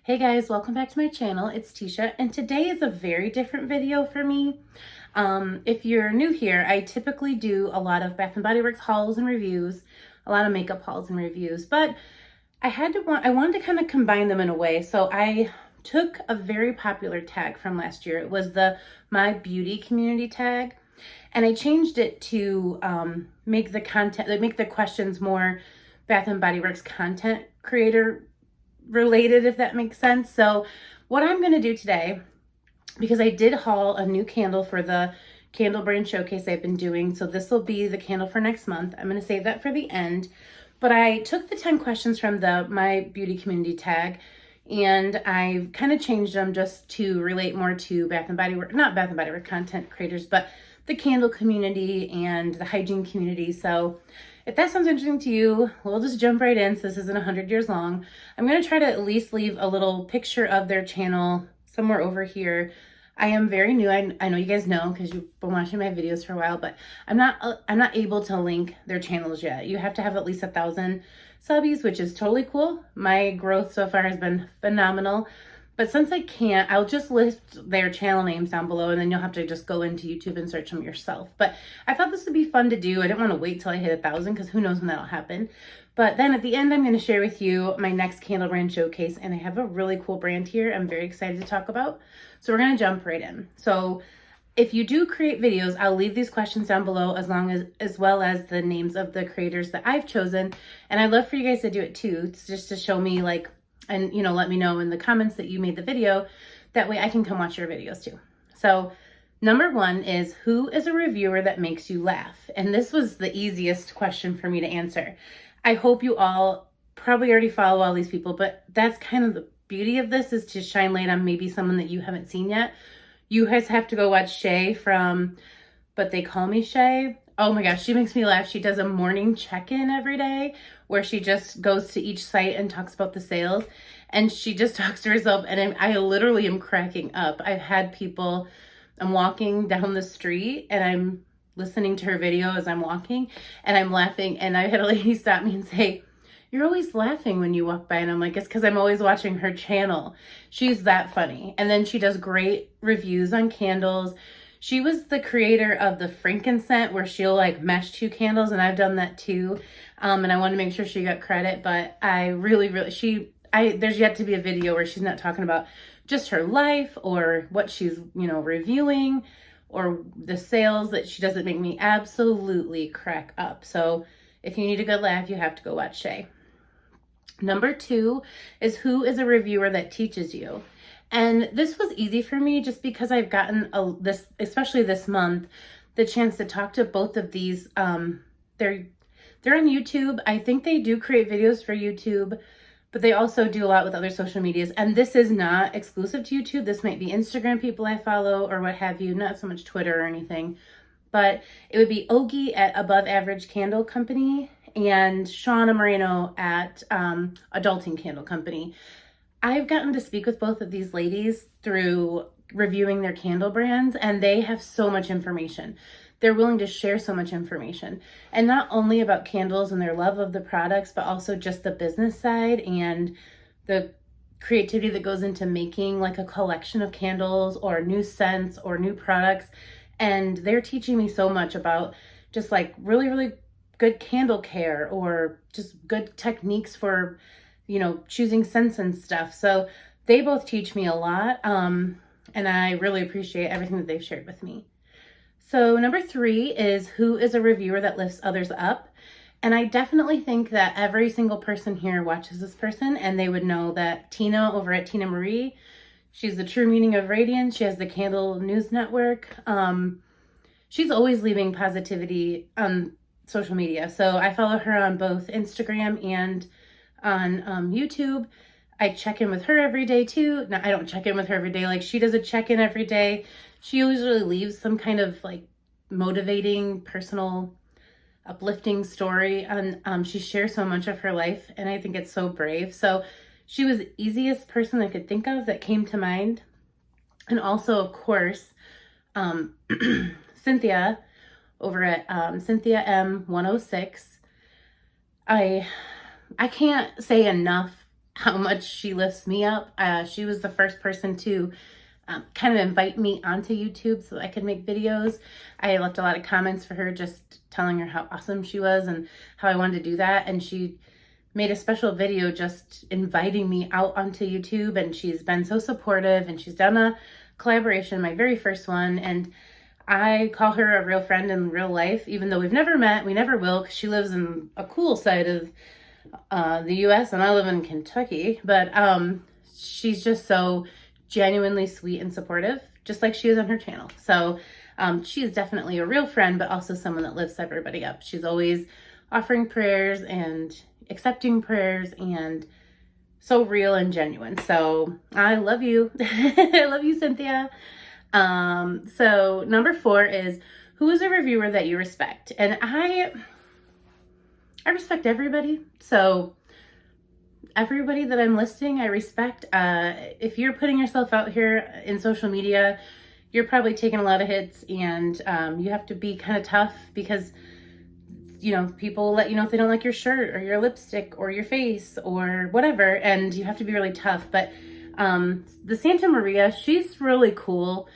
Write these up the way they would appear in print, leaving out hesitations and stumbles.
Hey guys, welcome back to my channel. It's Tisha, and today is a very different video for me. If you're new here, I typically do a lot of Bath & Body Works hauls and reviews, a lot of makeup hauls and reviews, but I wanted to kind of combine them in a way. So I took a very popular tag from last year. It was the My Beauty Community tag, and I changed it to make the questions more Bath & Body Works content creator related, if that makes sense. So what I'm going to do today, because I did haul a new candle for the candle brand showcase I've been doing, so this will be the candle for next month. I'm going to save that for the end, but I took the 10 questions from the My Beauty Community tag and I kind of changed them just to relate more to Bath & Body Works, not Bath & Body Works content creators, but the candle community and the hygiene community. So if that sounds interesting to you, we'll just jump right in. So this isn't 100 years long. I'm going to try to at least leave a little picture of their channel somewhere over here. I am very new. I know you guys know because you've been watching my videos for a while, but I'm not able to link their channels yet. You have to have at least 1,000 subbies, which is totally cool. My growth so far has been phenomenal. But since I can't, I'll just list their channel names down below, and then you'll have to just go into YouTube and search them yourself. But I thought this would be fun to do. I didn't want to wait till I hit 1,000 because who knows when that'll happen. But then at the end, I'm going to share with you my next candle brand showcase, and I have a really cool brand here I'm very excited to talk about. So we're going to jump right in. So if you do create videos, I'll leave these questions down below as well as the names of the creators that I've chosen. And I'd love for you guys to do it too, just to show me and let me know in the comments that you made the video. That way I can come watch your videos too. So number one is, who is a reviewer that makes you laugh? And this was the easiest question for me to answer. I hope you all probably already follow all these people, but that's kind of the beauty of this, is to shine light on maybe someone that you haven't seen yet. You guys have to go watch Shay from But They Call Me Shay. Oh my gosh, she makes me laugh. She does a morning check-in every day where she just goes to each site and talks about the sales, and she just talks to herself, and I literally am cracking up. I've had people, I'm walking down the street and I'm listening to her video as I'm walking and I'm laughing, and I had a lady stop me and say, "You're always laughing when you walk by." And I'm like, it's because I'm always watching her channel. She's that funny. And then she does great reviews on candles. She was the creator of the frankincense, where she'll mesh two candles, and I've done that too. And I want to make sure she got credit, but I really, there's yet to be a video where she's not talking about just her life or what she's, reviewing, or the sales, that she doesn't make me absolutely crack up. So if you need a good laugh, you have to go watch Shay. Number two is, who is a reviewer that teaches you? And this was easy for me just because I've gotten especially this month, the chance to talk to both of these. They're on YouTube. I think they do create videos for YouTube, but they also do a lot with other social medias. And this is not exclusive to YouTube. This might be Instagram people I follow or what have you, not so much Twitter or anything. But it would be Ogie at Above Average Candle Company and Shauna Moreno at Adulting Candle Company. I've gotten to speak with both of these ladies through reviewing their candle brands, and they have so much information. They're willing to share so much information, and not only about candles and their love of the products, but also just the business side and the creativity that goes into making a collection of candles or new scents or new products. And they're teaching me so much about just really, really good candle care, or just good techniques for choosing scents and stuff. So they both teach me a lot. And I really appreciate everything that they've shared with me. So number three is, who is a reviewer that lifts others up? And I definitely think that every single person here watches this person, and they would know that Tina over at Tina Marie, she's the true meaning of radiance. She has the Candle News Network. She's always leaving positivity on social media. So I follow her on both Instagram and on YouTube. I check in with her every day too. Now, I don't check in with her every day. She does a check-in every day. She usually leaves some kind of motivating, personal, uplifting story. And she shares so much of her life, and I think it's so brave. So she was the easiest person I could think of that came to mind. And also, of course, Cynthia over at Cynthia M106. I can't say enough how much she lifts me up. She was the first person to kind of invite me onto YouTube so I could make videos. I left a lot of comments for her, just telling her how awesome she was and how I wanted to do that. And she made a special video just inviting me out onto YouTube, and she's been so supportive, and she's done a collaboration, my very first one, and I call her a real friend in real life, even though we've never met, we never will, because she lives in a cool side of the US and I live in Kentucky, but she's just so genuinely sweet and supportive, just like she is on her channel. So she is definitely a real friend, but also someone that lifts everybody up. She's always offering prayers and accepting prayers, and so real and genuine. So I love you. I love you, Cynthia. So number 4 is, who is a reviewer that you respect? And I respect everybody. So everybody that I'm listing, I respect. If you're putting yourself out here in social media, you're probably taking a lot of hits, and you have to be kind of tough, because you know, people let you know if they don't like your shirt or your lipstick or your face or whatever, and you have to be really tough. But the Santa Maria, she's really cool.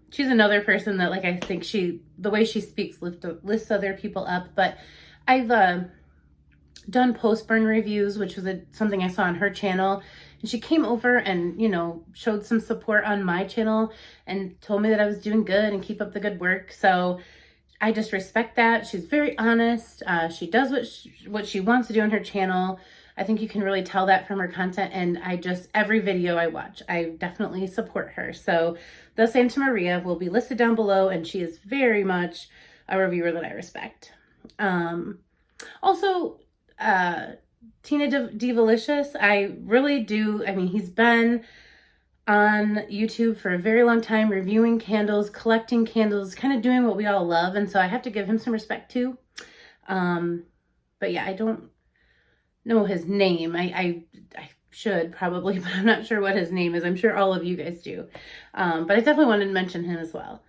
She's another person that, like, I think the way she speaks lifts other people up. But I've done post-burn reviews, which was something I saw on her channel, and she came over and, you know, showed some support on my channel and told me that I was doing good and keep up the good work. So I just respect that. She's very honest. She does what she wants to do on her channel. I think you can really tell that from her content, and every video I watch, I definitely support her. So the Santa Maria will be listed down below, and she is very much a reviewer that I respect. Also, Tina Divalicious, I really do. I mean, he's been on YouTube for a very long time, reviewing candles, collecting candles, kind of doing what we all love. And so I have to give him some respect too. But yeah, I don't know his name. I should probably, but I'm not sure what his name is. I'm sure all of you guys do. But I definitely wanted to mention him as well.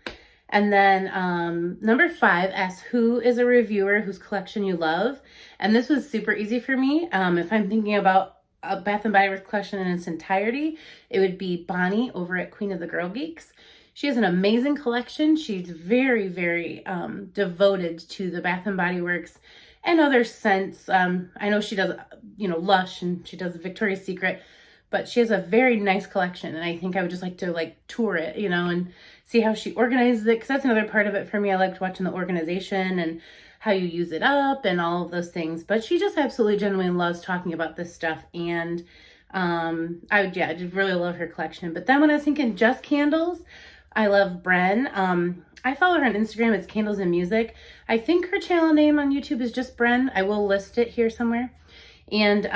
And then number 5 asks, who is a reviewer whose collection you love? And this was super easy for me. If I'm thinking about a Bath & Body Works collection in its entirety, it would be Bonnie over at Queen of the Girl Geeks. She has an amazing collection. She's very, very devoted to the Bath & Body Works and other scents. I know she does, you know, Lush, and she does Victoria's Secret, but she has a very nice collection, and I think I would just like to, like, tour it, you know, and see how she organizes it, because that's another part of it for me. I liked watching the organization and how you use it up and all of those things. But she just absolutely genuinely loves talking about this stuff, and I just really love her collection. But then when I was thinking just candles, I love Bren. I follow her on Instagram. It's Candles and Music. I think her channel name on YouTube is just Bren. I will list it here somewhere. And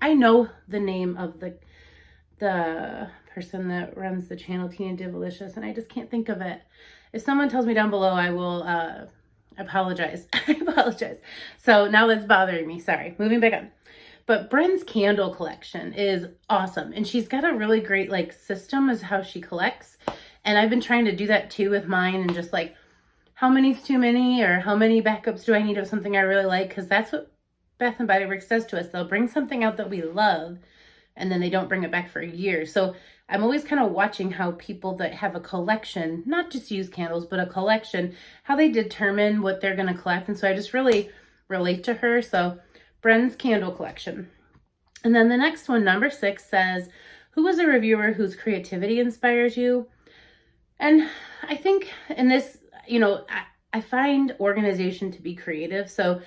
I know the name of the person that runs the channel, Tina Divalicious, and I just can't think of it. If someone tells me down below, I will apologize. I apologize. So now that's bothering me. Sorry. Moving back on. But Bren's candle collection is awesome, and she's got a really great, like, system as how she collects. And I've been trying to do that too with mine, and just like, how many's too many, or how many backups do I need of something I really like? Because that's what Bath & Body Works does to us. They'll bring something out that we love, and then they don't bring it back for a year. So I'm always kind of watching how people that have a collection, not just used candles, but a collection, how they determine what they're going to collect. And so I just really relate to her. So Bren's candle collection. And then the next one, number 6, says, who is a reviewer whose creativity inspires you? And I think in this, you know, I find organization to be creative. So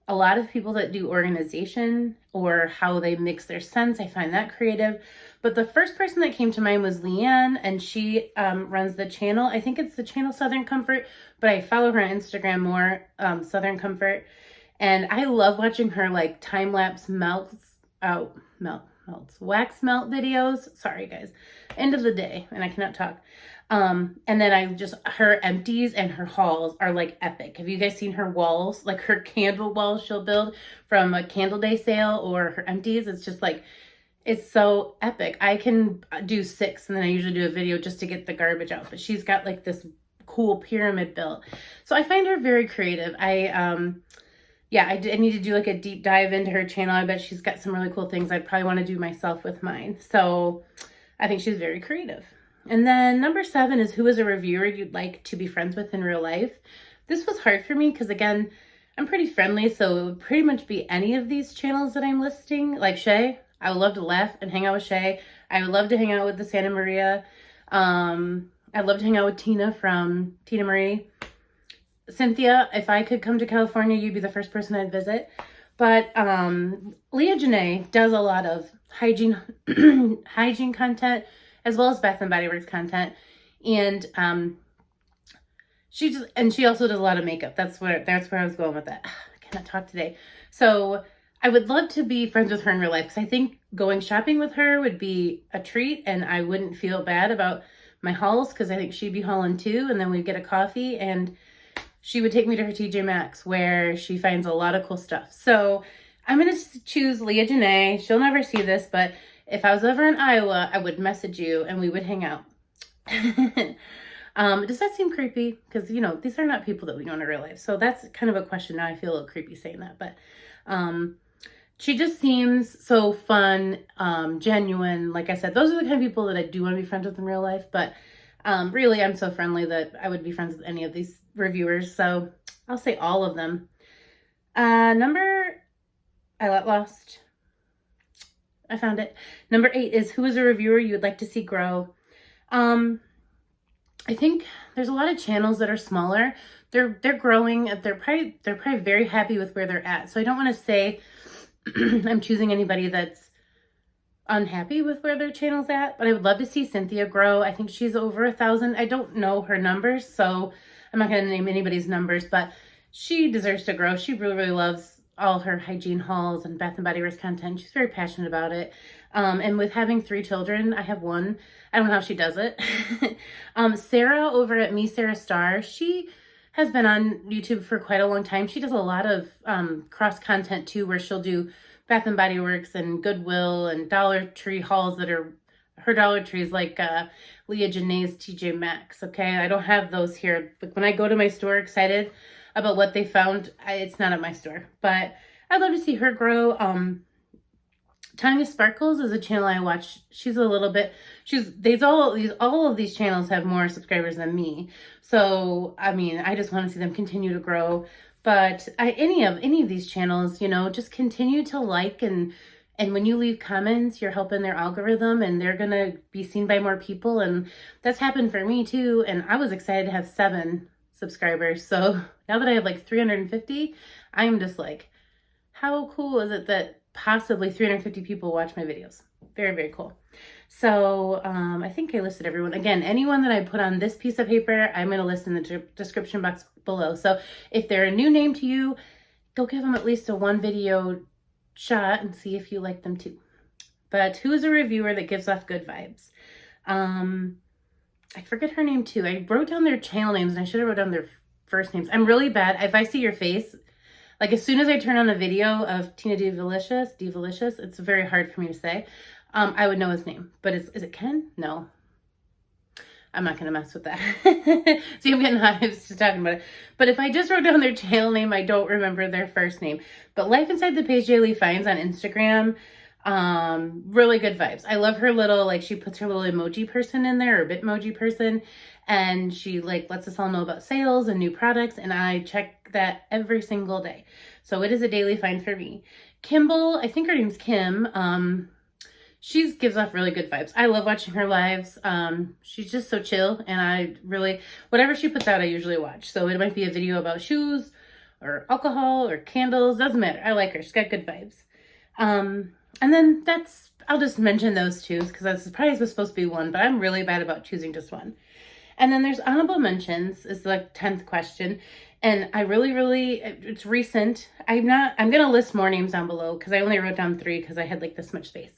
a lot of people that do organization or how they mix their scents, I find that creative. But the first person that came to mind was Leanne, and she runs the channel. I think it's the channel Southern Comfort, but I follow her on Instagram more, Southern Comfort. And I love watching her, like, time-lapse wax melt videos. Sorry, guys. End of the day, and I cannot talk. And then her empties and her hauls are, like, epic. Have you guys seen her walls? Like, her candle walls she'll build from a candle day sale, or her empties. It's just, like, it's so epic. I can do 6, and then I usually do a video just to get the garbage out. But she's got, like, this cool pyramid built. So I find her very creative. yeah, I need to do like a deep dive into her channel. I bet she's got some really cool things I'd probably want to do myself with mine. So I think she's very creative. And then number 7 is, who is a reviewer you'd like to be friends with in real life? This was hard for me because, again, I'm pretty friendly, so it would pretty much be any of these channels that I'm listing. Like Shay, I would love to laugh and hang out with Shay. I would love to hang out with the Santa Maria. I'd love to hang out with Tina from Tina Marie. Cynthia, if I could come to California, you'd be the first person I'd visit. But Leah Janae does a lot of hygiene hygiene content, as well as Bath and Body Works content, and she also does a lot of makeup. That's where I was going with that. I cannot talk today. So I would love to be friends with her in real life, because I think going shopping with her would be a treat, and I wouldn't feel bad about my hauls, because I think she'd be hauling too, and then we'd get a coffee, and she would take me to her TJ Maxx, where she finds a lot of cool stuff. So I'm going to choose Leah Janae. She'll never see this, but if I was ever in Iowa, I would message you and we would hang out. Does that seem creepy? Because, you know, these are not people that we know in real life. So that's kind of a question. Now I feel a little creepy saying that. But she just seems so fun, genuine. Like I said, those are the kind of people that I do want to be friends with in real life. But really, I'm so friendly that I would be friends with any of these reviewers. So I'll say all of them. I got lost. I found it. Number 8 is, who is a reviewer you would like to see grow? I think there's a lot of channels that are smaller. They're growing. They're probably very happy with where they're at. So I don't want to say I'm choosing anybody that's unhappy with where their channel's at, but I would love to see Cynthia grow. I think she's over 1,000. I don't know her numbers, so I'm not going to name anybody's numbers, but she deserves to grow. She really, really loves all her hygiene hauls and Bath and Body Works content. She's very passionate about it. And with having 3 children, I have 1. I don't know how she does it. Sarah over at Me Sarah Star, she has been on YouTube for quite a long time. She does a lot of cross content too, where she'll do Bath and Body Works and Goodwill and Dollar Tree hauls that are her Dollar Trees, like Leah Janae's TJ Maxx. Okay, I don't have those here. Like when I go to my store excited about what they found, it's not at my store. But I'd love to see her grow. Tanya Sparkles is a channel I watch. She's a little bit, all of these channels have more subscribers than me. So, I mean, I just want to see them continue to grow. But any of these channels, you know, just continue to like, and when you leave comments, you're helping their algorithm, and they're going to be seen by more people. And that's happened for me too. And I was excited to have 7 subscribers. So now that I have like 350, I'm just like, how cool is it that possibly 350 people watch my videos? Very, very cool. So I think I listed everyone. Again, anyone that I put on this piece of paper, I'm going to list in the description box below. So if they're a new name to you, go give them at least a 1 video shot and see if you like them too. But who is a reviewer that gives off good vibes? I forget her name too. I wrote down their channel names, and I should have wrote down their first names. I'm really bad. If I see your face, like as soon as I turn on a video of Tina Devalicious, it's very hard for me to say. I would know his name, but is it Ken? No. I'm not going to mess with that. See, I'm getting hot just talking about it. But if I just wrote down their channel name, I don't remember their first name. But Life Inside the Page Daily Finds on Instagram, really good vibes. I love her little, like, she puts her little emoji person in there, or Bitmoji person, and she like lets us all know about sales and new products, and I check that every single day. So it is a daily find for me. Kimball, I think her name's Kim. She gives off really good vibes. I love watching her lives. She's just so chill, and I really, whatever she puts out, I usually watch. So it might be a video about shoes or alcohol or candles, doesn't matter. I like her. She's got good vibes. And then I'll just mention those 2 because that's probably supposed to be 1, but I'm really bad about choosing just 1. And then there's honorable mentions is the 10th question. And I really, it's recent. I'm going to list more names down below because I only wrote down 3 because I had like this much space.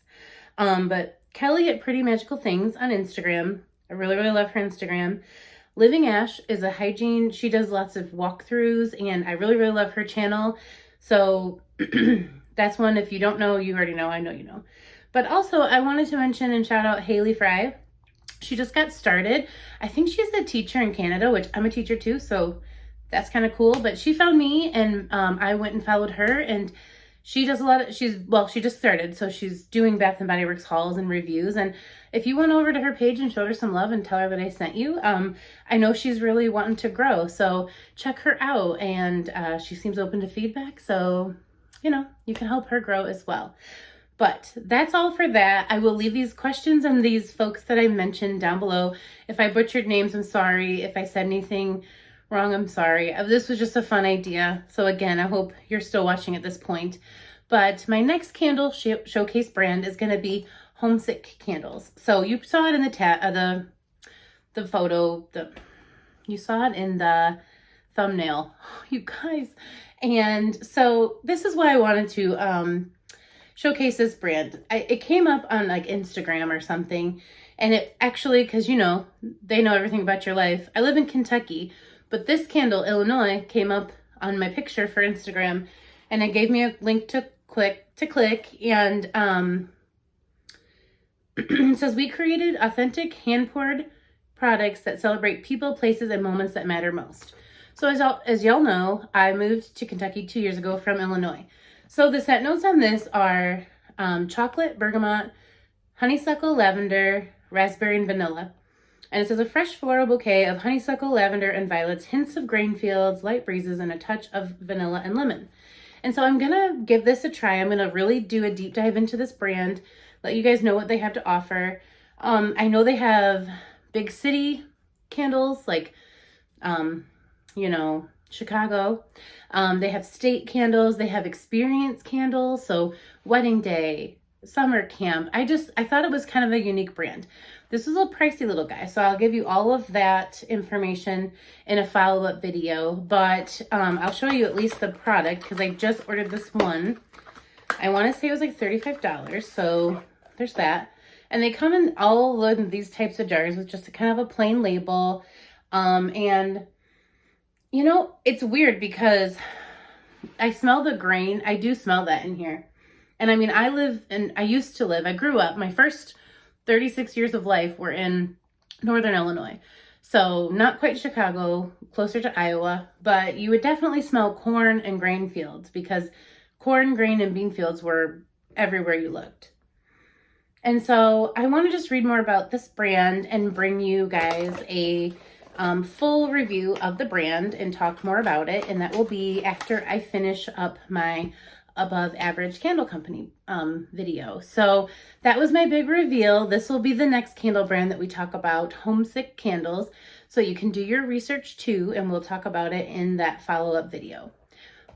But Kelly at Pretty Magical Things on Instagram. I really, really love her Instagram. Living Ash is a hygiene. She does lots of walkthroughs, and I really, really love her channel. So that's one. If you don't know, you already know. I know you know. But also, I wanted to mention and shout out Haley Fry. She just got started. I think she's a teacher in Canada, which I'm a teacher too. So that's kind of cool. But she found me, and I went and followed her, and she does a lot of, she just started, so she's doing Bath and Body Works hauls and reviews. And if you went over to her page and showed her some love and tell her that I sent you, I know she's really wanting to grow, so check her out. And she seems open to feedback, so you know, you can help her grow as well. But that's all for that. I will leave these questions and these folks that I mentioned down below. If I butchered names, I'm sorry. If I said anything wrong, I'm sorry. This was just a fun idea. So again, I hope you're still watching at this point. But my next candle showcase brand is going to be Homesick Candles. So you saw it in the photo. You saw it in the thumbnail, you guys. And so this is why I wanted to showcase this brand. It came up on like Instagram or something, and it actually, because you know, they know everything about your life. I live in Kentucky, but this candle, Illinois, came up on my picture for Instagram, and it gave me a link to click, and it says, we created authentic hand-poured products that celebrate people, places, and moments that matter most. So as y'all know, I moved to Kentucky 2 years ago from Illinois. So the scent notes on this are chocolate, bergamot, honeysuckle, lavender, raspberry, and vanilla. And it says a fresh floral bouquet of honeysuckle, lavender, and violets, hints of grain fields, light breezes, and a touch of vanilla and lemon. And so I'm going to give this a try. I'm going to really do a deep dive into this brand, let you guys know what they have to offer. I know they have big city candles like, you know, Chicago. They have state candles. They have experience candles. So wedding day, summer camp. I thought it was kind of a unique brand. This is a pricey little guy, so I'll give you all of that information in a follow-up video, but I'll show you at least the product because I just ordered this one. I want to say it was like $35, so there's that. And they come in all of these types of jars with just a kind of a plain label. And, you know, it's weird because I smell the grain. I do smell that in here. And I mean, I grew up, my first 36 years of life were in Northern Illinois. So not quite Chicago, closer to Iowa, but you would definitely smell corn and grain fields because corn, grain, and bean fields were everywhere you looked. And so I want to just read more about this brand and bring you guys a full review of the brand and talk more about it. And that will be after I finish up my Above Average Candle Company video. So that was my big reveal. This will be the next candle brand that we talk about, Homesick Candles. So you can do your research too, and we'll talk about it in that follow-up video.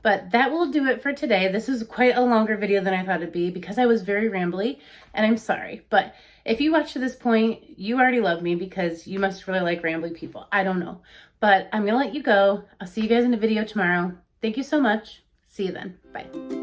But that will do it for today. This is quite a longer video than I thought it'd be because I was very rambly, and I'm sorry. But if you watched to this point, you already love me because you must really like rambly people. I don't know. But I'm going to let you go. I'll see you guys in the video tomorrow. Thank you so much. See you then. Bye.